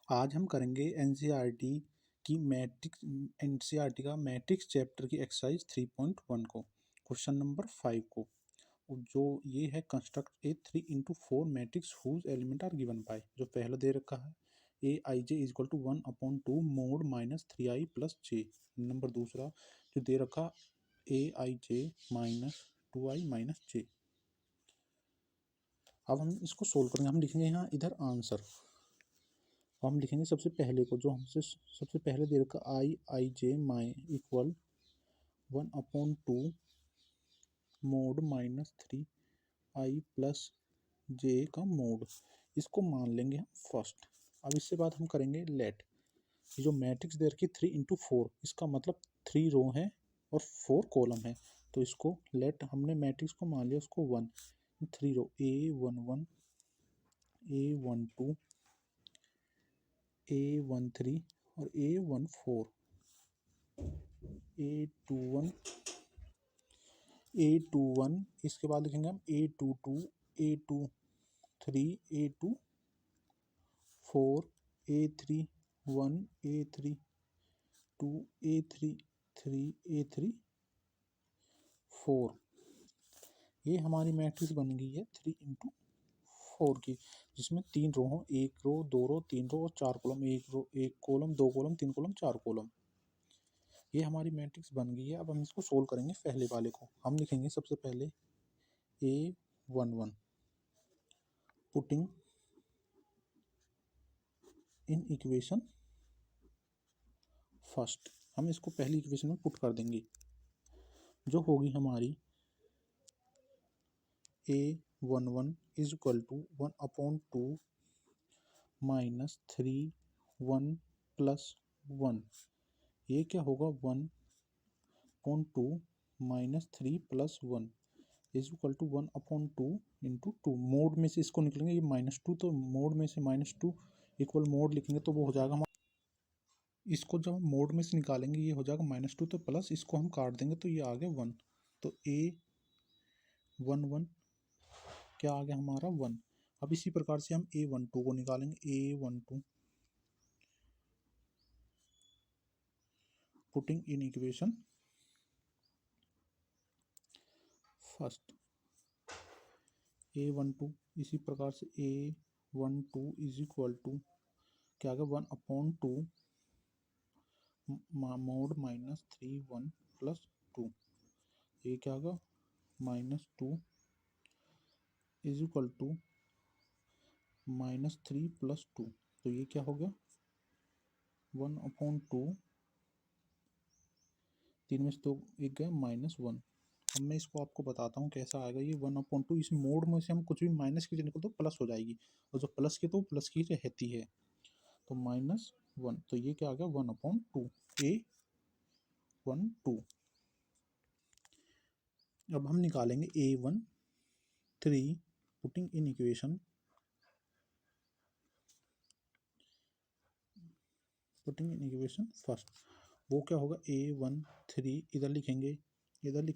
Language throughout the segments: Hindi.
आज हम करेंगे एनसीईआरटी की मैट्रिक्स एनसीईआरटी का मैट्रिक्स चैप्टर की एक्सरसाइज 3.1 को क्वेश्चन नंबर 5 को जो ये है construct a 3x4 matrix whose element are given by. जो पहला दे रखा है a i j is equal to 1/2 mod minus 3i plus j. Number दूसरा जो दे रखा ए i J minus 2i minus जे। अब हम इसको सोल्व करेंगे। हम लिखेंगे यहाँ इधर आंसर। हम लिखेंगे सबसे पहले को जो हमसे सबसे पहले दे रखा आई जे माई equal 1/2 mod minus 3i plus j का मोड। इसको मान लेंगे हम फर्स्ट। अब इससे बाद हम करेंगे लेट। ये जो मैट्रिक्स दे रखी 3x4, इसका मतलब 3 रो है और 4 कॉलम है। तो इसको लेट हमने मैट्रिक्स को मान लिया उसको 1। 3 रो A11 A12 A13 और A14 A21 इसके बाद लिखेंगे हम A22 A23 A24 A31 A32 A33 A34। ये हमारी मैट्रिक्स बन गई है 3x4 की, जिसमें 3 रो हो, 1 रो 2 रो 3 रो और 4 कॉलम। 1 रो 1 कॉलम 2 कॉलम 3 कॉलम 4 कॉलम। ये हमारी मैट्रिक्स बन गई है। अब हम इसको सोल्व करेंगे। पहले वाले को हम लिखेंगे सबसे पहले A11 putting in equation first. हम इसको पहली इक्वेशन में पुट कर देंगे जो होगी हमारी A11 is equal to 1/2 minus 3 1 plus 1। ये क्या होगा 1/2 minus 3 plus 1 is equal to 1/2 into 2। Mod में से इसको निकलेंगे ये -2, तो मोड में से -2 इक्वल मोड लिखेंगे तो वो हो जाएगा हमारा। इसको जब हम मोड में से निकालेंगे ये हो जाएगा -2, तो प्लस इसको हम काट देंगे तो ये आ गया 1। तो A11 क्या आ गया हमारा 1। अब इसी प्रकार से हम A12 को निकालेंगे। A12 putting in equation first. A12 इसी प्रकार से A12 इज इक्वल टू क्या आ गया 1/2 मोड माइनस 3 1 प्लस 2। ये क्या होगा -2 इज इक्वल टू -3 प्लस 2। तो ये क्या हो गया 1/2। 3 में से 2 एक गया -1। अब मैं इसको आपको बताता हूँ कैसा आएगा ये 1/2। इस मोड में से हम कुछ भी माइनस की निकल तो प्लस हो जाएगी, और जो प्लस की तो प्लस की रहती है। तो -1, तो ये क्या आ गया 1/2 A12। अब हम निकालेंगे A13 putting in equation first. वो क्या होगा A13 इधर लिखेंगे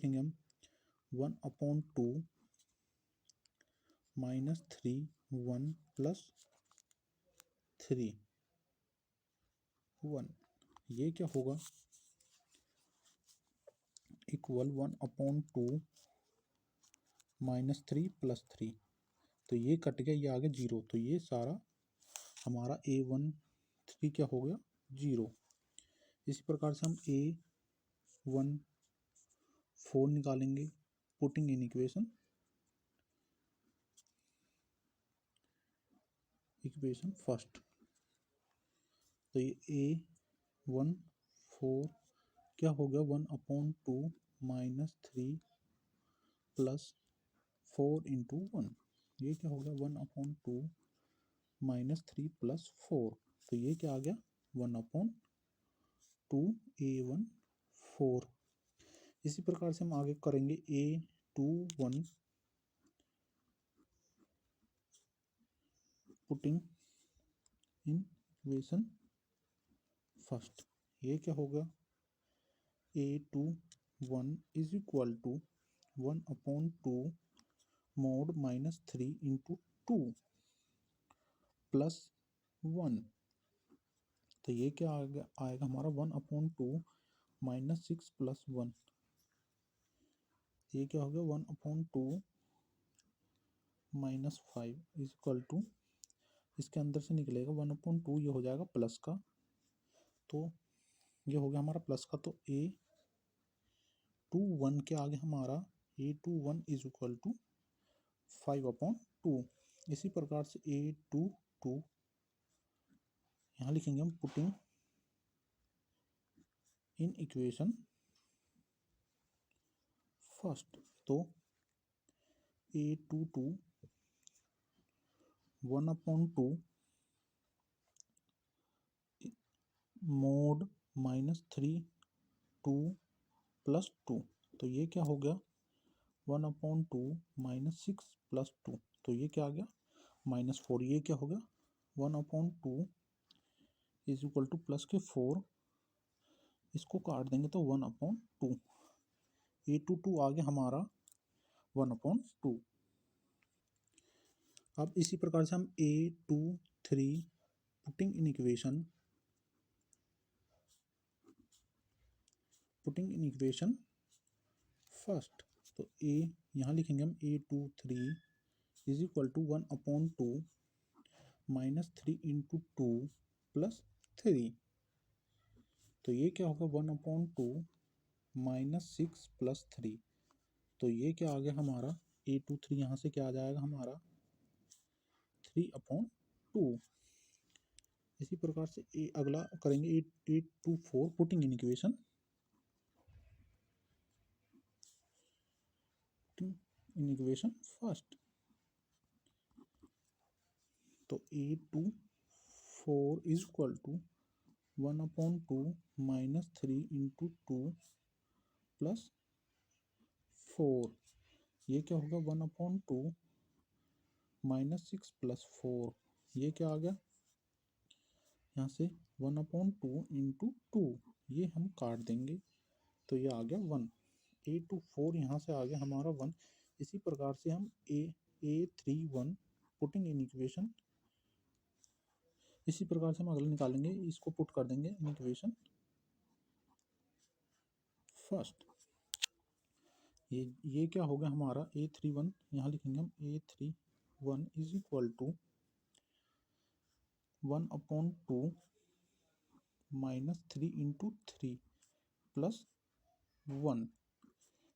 हम 1/2 माइनस 3 1 प्लस 3 1। ये क्या होगा इक्वल 1/2 माइनस 3 प्लस 3। तो ये कट गया, ये आ गया 0। तो ये सारा हमारा A13 क्या हो गया 0। इसी प्रकार से हम A14 निकालेंगे पुटिंग इन इक्वेशन फर्स्ट। तो ये A14 क्या हो गया 1/2 माइनस 3 प्लस 4 इंटू 1। ये क्या हो गया 1/2 माइनस 3 प्लस 4। तो ये क्या आ गया 1/2 A14। इसी प्रकार से हम आगे करेंगे A21 putting in equation first. ये क्या होगा A21 is equal to 1/2 mod minus 3 into 2 plus 1। तो ये क्या आएगा हमारा 1/2 माइनस 6 प्लस 1। ये क्या हो गया 1/2 माइनस 5 इज इक्वल टू, इसके अंदर से निकलेगा 1/2, ये हो जाएगा प्लस का, तो ये हो गया हमारा प्लस का। तो A21 के आगे हमारा A21 इज इक्वल टू 5/2। इसी प्रकार से A22 यहाँ लिखेंगे हम पुटिंग इन इक्वेशन फर्स्ट। तो A22 1/2 mod -3 2 प्लस 2, तो ये क्या हो गया 1/2 माइनस 6 प्लस 2, तो ये क्या आ गया -4। ये क्या हो गया 1/2 इज इक्वल टू प्लस के 4, इसको काट देंगे तो 1/2। A22 आ गया हमारा 1/2। अब इसी प्रकार से हम A23 putting in equation first. तो A यहाँ लिखेंगे हम A23 is equal to 1/2 minus 3 into 2 plus 3, तो ये क्या होगा 1/2 माइनस 6 प्लस 3, तो ये क्या आ गया हमारा A23 यहाँ से क्या आ जाएगा हमारा 3/2। इसी प्रकार से अगला करेंगे 824 पुटिंग इन इक्वेशन फर्स्ट। तो A24 is equal to 1/2 minus 3 into 2 plus 4, ये क्या होगा 1/2 माइनस 6 प्लस 4, ये क्या आ गया यहाँ से 1/2 इंटू 2, ये हम काट देंगे तो ये आ गया 1। A24 यहाँ से आ गया हमारा 1। इसी प्रकार से हम A31 पुटिंग इन इक्वेशन, इसी प्रकार से हम अगला निकालेंगे, इसको पुट कर देंगे इन इक्वेशन फर्स्ट। ये क्या हो गया हमारा A31, यहाँ लिखेंगे हम A31 is equal to 1/2 minus 3 into 3 plus 1,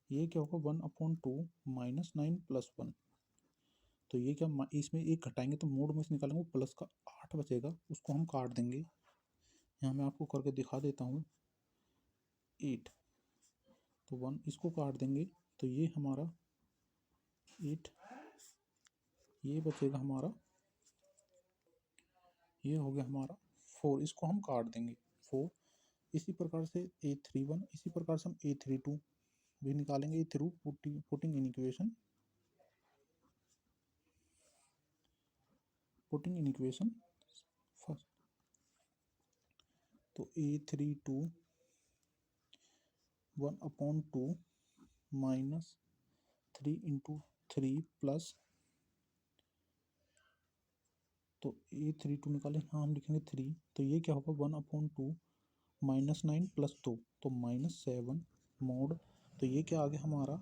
ये क्या होगा 1/2 माइनस 9 प्लस 1, तो ये क्या इसमें एक घटाएंगे तो मोड में से निकालेंगे प्लस का 8 बचेगा, उसको हम काट देंगे। यहाँ मैं आपको करके दिखा देता हूँ 8, तो 1 इसको काट देंगे तो ये हमारा 8, ये बचेगा हमारा, ये हो गया हमारा 4, इसको हम काट देंगे 4। इसी प्रकार से A31, इसी प्रकार से हम A32 भी निकालेंगे through putting in equation first. तो A32 1/2 माइनस 3 इंटू 3 प्लस, तो A32 निकालें, हाँ हम लिखेंगे 3, तो ये क्या होगा 1/2 माइनस 9 प्लस 2, तो -7 मोड, तो ये क्या आ गया हमारा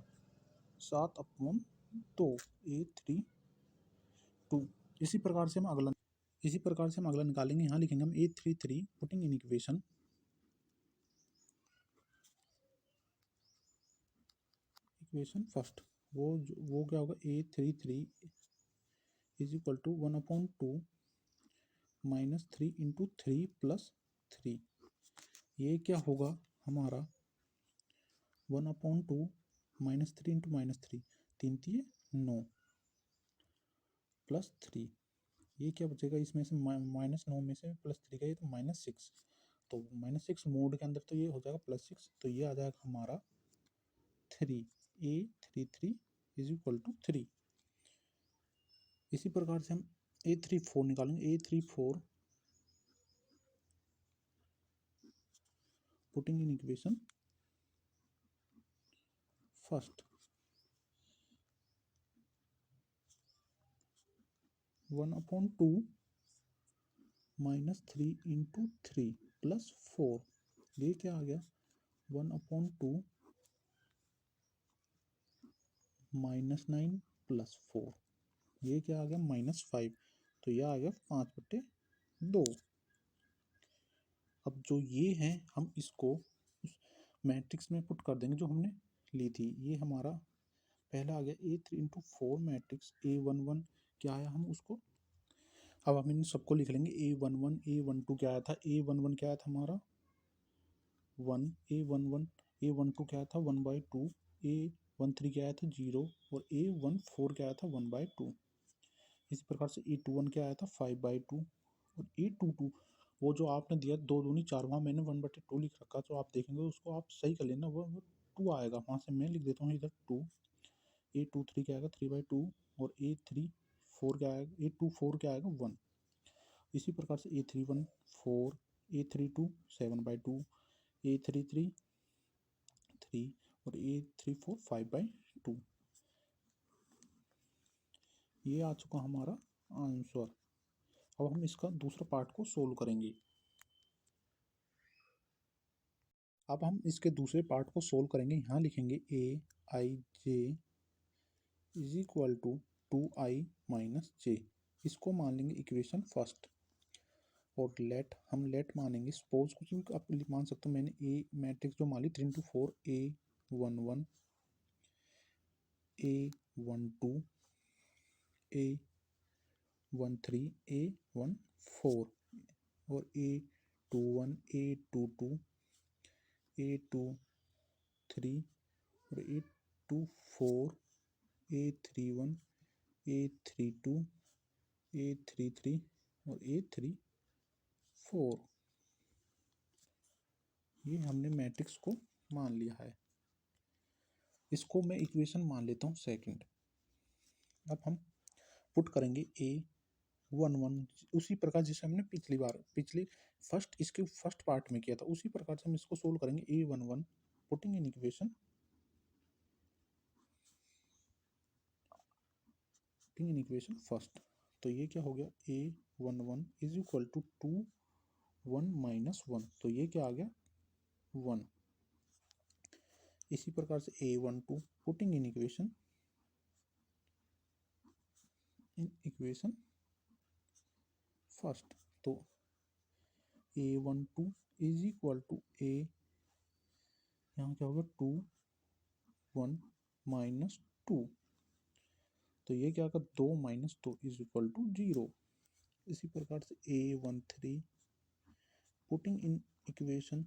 7/2 A32। इसी प्रकार से हम अगला निकालेंगे, यहाँ लिखेंगे हम A33 putting in equation first. वो क्या होगा A33 is equal to 1/2 minus 3 into 3 plus 3, ये क्या होगा हमारा 1/2 माइनस 3 इंटू -3, 3 3 9 प्लस 3, ये क्या बचेगा इसमें से -9 में से प्लस 3 गए तो -6, तो -6 मोड के अंदर तो ये हो जाएगा +6, तो ये आ जाएगा हमारा 3, A33 इज इक्वल टू 3। इसी प्रकार से हम A34 निकालेंगे, A34 putting in equation first. 1/2 -3 × 3 + 4, ये क्या आ गया 1/2 -9 + 4, ये क्या आ गया -5, तो यह आ गया 5/2। अब जो ये है हम इसको उस मैट्रिक्स में पुट कर देंगे जो हमने ली थी। ये हमारा पहला आ गया A3 × 4 मैट्रिक्स A11 क्या आया, हम उसको अब हम इन सबको लिख लेंगे। A11 A12 क्या आया था, A11 क्या आया था हमारा 1, A11 A12 क्या आया था 1/2, A13 क्या आया था 0 और A14 क्या आया था 1/2। इसी प्रकार से A21 क्या आया था 5/2 और A22 वो जो आपने दिया 2 दूनी 4, वहाँ मैंने 1/2 लिख रखा, तो आप देखेंगे उसको आप सही कर लेना, वो 2 आएगा, वहाँ से मैं लिख देता हूँ इधर 2। A23 क्या आएगा 3/2 और A34 क्या आएगा A24 क्या आएगा 1। इसी प्रकार से A31 4, A32 7/2, A33 3 और A34 5/2। ये आ चुका हमारा आंसर। अब हम इसका दूसरा पार्ट को सोल्व करेंगे। अब हम इसके दूसरे पार्ट को सोल्व करेंगे। यहाँ लिखेंगे Aij is equal to 2i - j, इसको मान लेंगे इक्वेशन फर्स्ट। और हम लेट मानेंगे, सपोज कुछ भी आप मान सकते हो। मैंने ए मैट्रिक्स जो मान ली 3 × 4 A11 A12 A13 A14 और A21 A22 A23 और A24 A31 A32 A33 और A34, ये हमने मैट्रिक्स को मान लिया है। इसको मैं इक्वेशन मान लेता हूँ सेकंड। अब हम पुट करेंगे A11 उसी प्रकार जैसे हमने पिछली इसके फर्स्ट पार्ट में किया था, उसी प्रकार से हम इसको सोल्व करेंगे। A11 putting in equation first, तो ये क्या हो गया A11 इज इक्वल टू 2 1 - 1, तो ये क्या आ गया 1। इसी प्रकार से A12 putting in equation first, तो A12 is equal to A, यहाँ क्या होगा 2 1 - 2, तो ये क्या होगा 2 - 2 इज इक्वल टू 0। इसी प्रकार से A13 putting in equation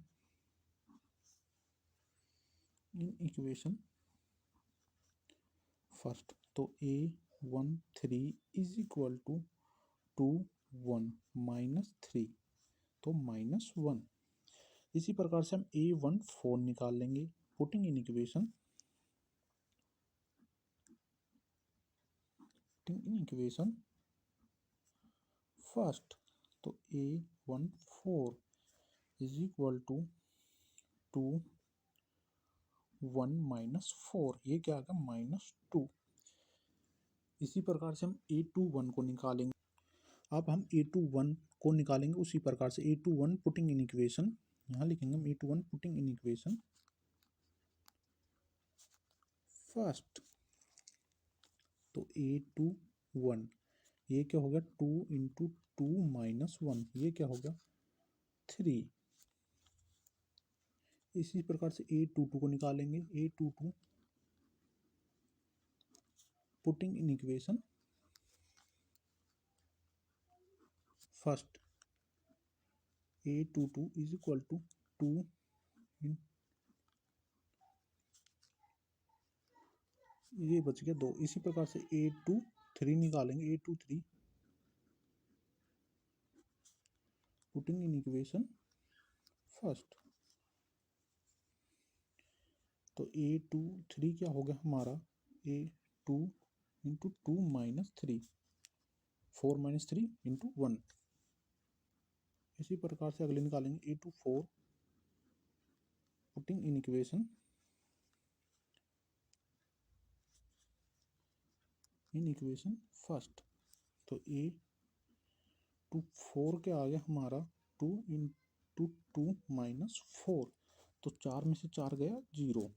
first, तो A13 इज इक्वल टू 2 1 - 3, तो -1। इसी प्रकार से हम A14 निकाल लेंगे पुटिंग इन इक्वेशन फर्स्ट, तो A14 इज इक्वल टू 2 1 - 4, ये क्या आ गया -2। इसी प्रकार से हम A21 को निकालेंगे। अब हम A21 को निकालेंगे उसी प्रकार से A21 पुटिंग इन इक्वेशन, यहाँ लिखेंगे हम A21 putting in equation first, तो A21 ये क्या हो गया 2 × 2 - 1, ये क्या हो गया 3। इसी प्रकार से A22 को निकालेंगे A22 putting in equation first, A22 is equal to 2 ये बच गया 2। इसी प्रकार से A23 निकालेंगे A23 putting in equation first, तो A23 क्या हो गया हमारा A2 × 2 - 3 4 - 3 × 1। इसी प्रकार से अगले निकालेंगे A24 putting in equation first, तो A24 इंटू फोर के आगे हमारा 2 × 2 - 4, तो 4 में से 4 गया 0।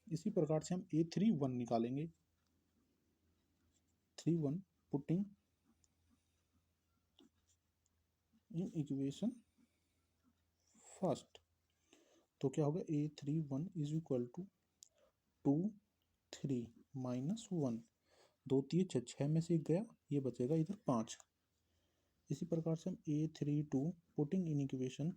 इसी प्रकार से हम A31 निकालेंगे। 31 पुटिंग इन इक्वेशन फर्स्ट, तो क्या होगा A31 इज इक्वल टू 2 3 -1, 2 3 6, 6 में से 1 गया, ये बचेगा इधर 5। इसी प्रकार से हम A32 putting in equation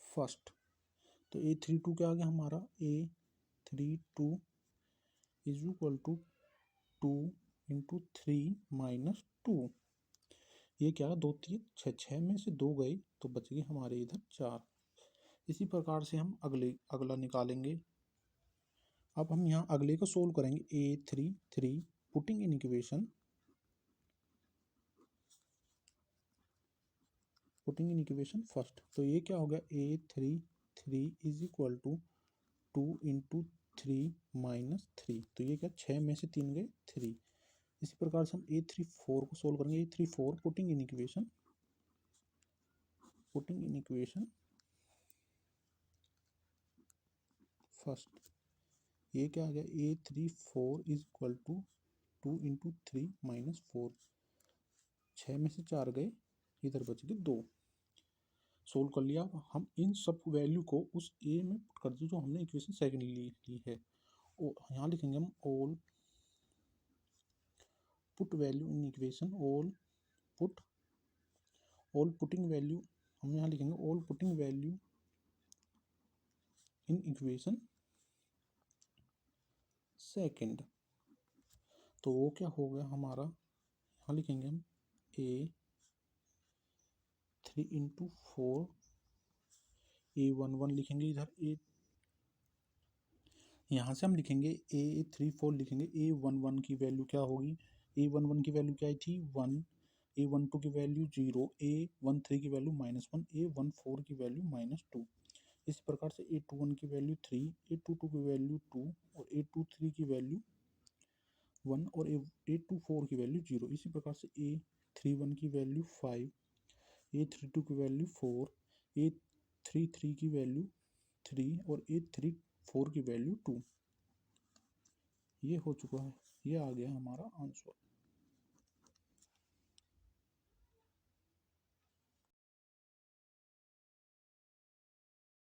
first, तो A32 के आगे हमारा A32 इज इक्वल टू 2 × 3 - 2, ये क्या है 2 3 6, 6 में से 2 गई तो बच गए हमारे इधर 4। इसी प्रकार से हम अगला निकालेंगे। अब हम यहाँ अगले को सोल्व करेंगे। A33 putting in equation first, तो ये क्या हो गया A33 इज इक्वल टू 2 × 3 - 3, तो ये क्या 6 में से 3 गए 3। इसी प्रकार से हम A34 को सोल्व करेंगे। A34 putting in equation first, ये क्या आ गया A34 इज इक्वल टू 2 × 3 - 4, 6 में से 4 गए, इधर बच गए 2। सोल्व कर लिया। हम इन सब वैल्यू को उस ए में पुट कर दो जो हमने इक्वेशन सेकंड ली है। और यहाँ लिखेंगे हम all put value in equation, all putting value, हम यहाँ लिखेंगे all putting value in equation second, तो वो क्या हो गया हमारा, यहाँ लिखेंगे हम A3 × 4, A11 लिखेंगे इधर यहाँ से हम लिखेंगे A34 लिखेंगे। A11 की वैल्यू क्या होगी, A11 की वैल्यू क्या आई थी 1, A12 की वैल्यू 0, A13 की वैल्यू -1, A14 की वैल्यू -2। इस प्रकार से A21 की वैल्यू 3, A22 की वैल्यू 2 और A23 की वैल्यू 1 और A24 की वैल्यू 0। इसी प्रकार से A31 की वैल्यू 5, A32 की वैल्यू 4, A33 की वैल्यू 3 और A34 की वैल्यू 2। ये हो चुका है, ये आ गया हमारा आंसर।